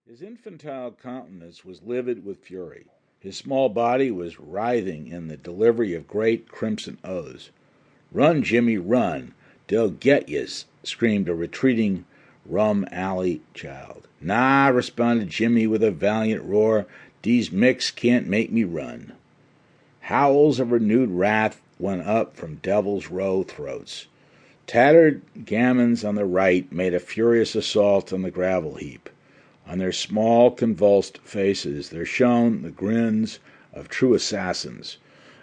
His infantile countenance was livid with fury. His small body was writhing in the delivery of great crimson oaths. "Run, Jimmy, run! They'll get yez!" screamed a retreating Rum Alley child. "Nah," responded Jimmy with a valiant roar. "Dese micks can't make me run." Howls of renewed wrath went up from Devil's Row throats. Tattered gamins on the right made a furious assault on the gravel heap. On their small, convulsed faces there shone the grins of true assassins.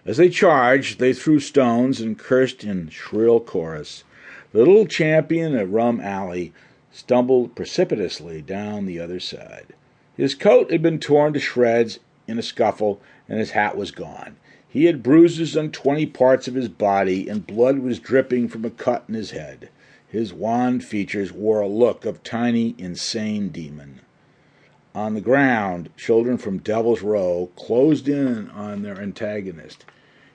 As they charged, they threw stones and cursed in shrill chorus. The little champion of Rum Alley stumbled precipitously down the other side. His coat had been torn to shreds in a scuffle, and his hat was gone. He had bruises on 20 parts of his body, and blood was dripping from a cut in his head. His wan features wore a look of tiny, insane demon. On the ground, children from Devil's Row closed in on their antagonist.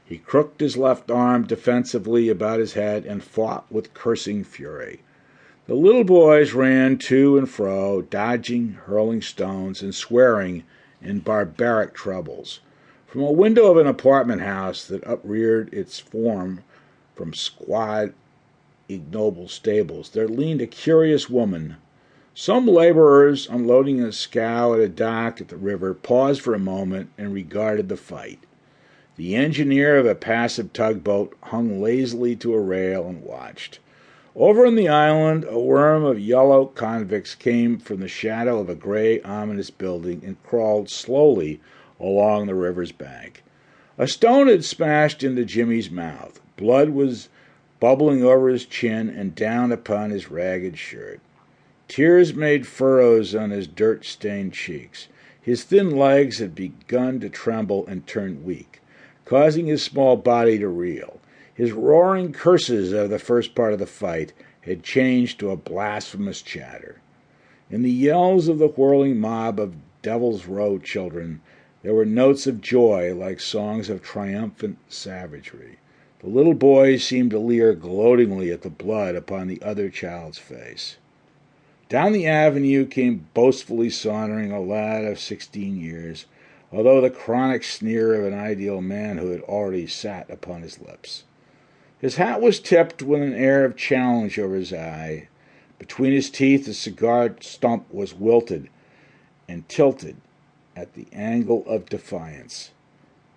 He crooked his left arm defensively about his head and fought with cursing fury. The little boys ran to and fro, dodging, hurling stones, and swearing in barbaric trebles. From a window of an apartment house that upreared its form from squat, ignoble stables, there leaned a curious woman. Some laborers, unloading a scow at a dock at the river, paused for a moment and regarded the fight. The engineer of a passive tugboat hung lazily to a rail and watched. Over on the island, a worm of yellow convicts came from the shadow of a gray, ominous building and crawled slowly along the river's bank. A stone had smashed into Jimmy's mouth. Blood was bubbling over his chin and down upon his ragged shirt. Tears made furrows on his dirt-stained cheeks. His thin legs had begun to tremble and turn weak, causing his small body to reel. His roaring curses of the first part of the fight had changed to a blasphemous chatter. In the yells of the whirling mob of Devil's Row children, there were notes of joy like songs of triumphant savagery. The little boys seemed to leer gloatingly at the blood upon the other child's face. Down the avenue came boastfully sauntering a lad of 16 years, although the chronic sneer of an ideal manhood already sat upon his lips. His hat was tipped with an air of challenge over his eye. Between his teeth, the cigar stump was wilted and tilted at the angle of defiance.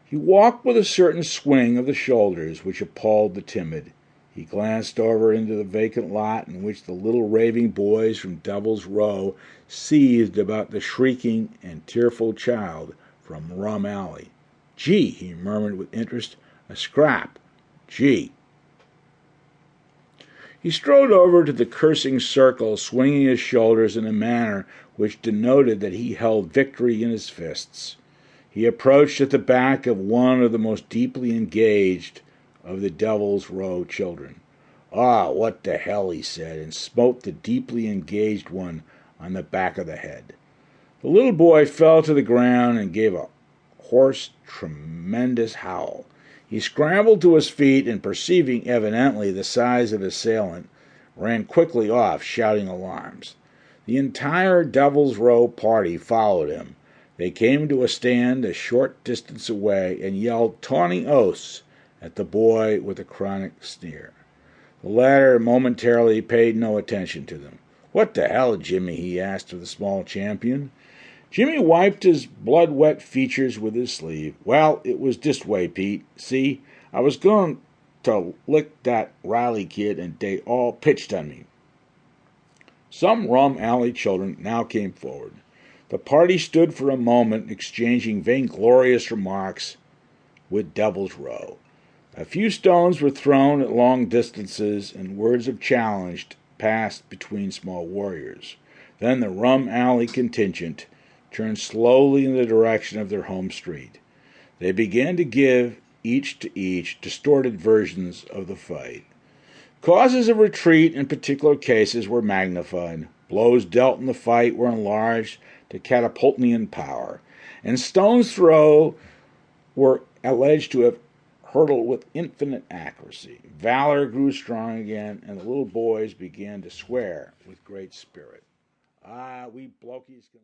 He walked with a certain swing of the shoulders which appalled the timid. He glanced over into the vacant lot in which the little raving boys from Devil's Row seethed about the shrieking and tearful child from Rum Alley. "Gee," he murmured with interest, "a scrap. Gee." He strode over to the cursing circle, swinging his shoulders in a manner which denoted that he held victory in his fists. He approached at the back of one of the most deeply engaged of the Devil's Row children. "Ah, what the hell," he said, and smote the deeply engaged one on the back of the head. The little boy fell to the ground and gave a hoarse, tremendous howl. He scrambled to his feet and, perceiving evidently the size of his assailant, ran quickly off, shouting alarms. The entire Devil's Row party followed him. They came to a stand a short distance away and yelled taunting oaths at the boy with the chronic sneer. The latter momentarily paid no attention to them. "What the hell, Jimmy?" he asked of the small champion. Jimmy wiped his blood-wet features with his sleeve. "Well, it was this way, Pete. See, I was going to lick that Riley kid, and they all pitched on me." Some Rum Alley children now came forward. The party stood for a moment exchanging vainglorious remarks with Devil's Row. A few stones were thrown at long distances, and words of challenge passed between small warriors. Then the Rum Alley contingent turned slowly in the direction of their home street. They began to give, each to each, distorted versions of the fight. Causes of retreat in particular cases were magnified. Blows dealt in the fight were enlarged to catapultian power, and stones thrown were alleged to have hurtled with infinite accuracy. Valor grew strong again, and the little boys began to swear with great spirit. "Ah, we blokies can..."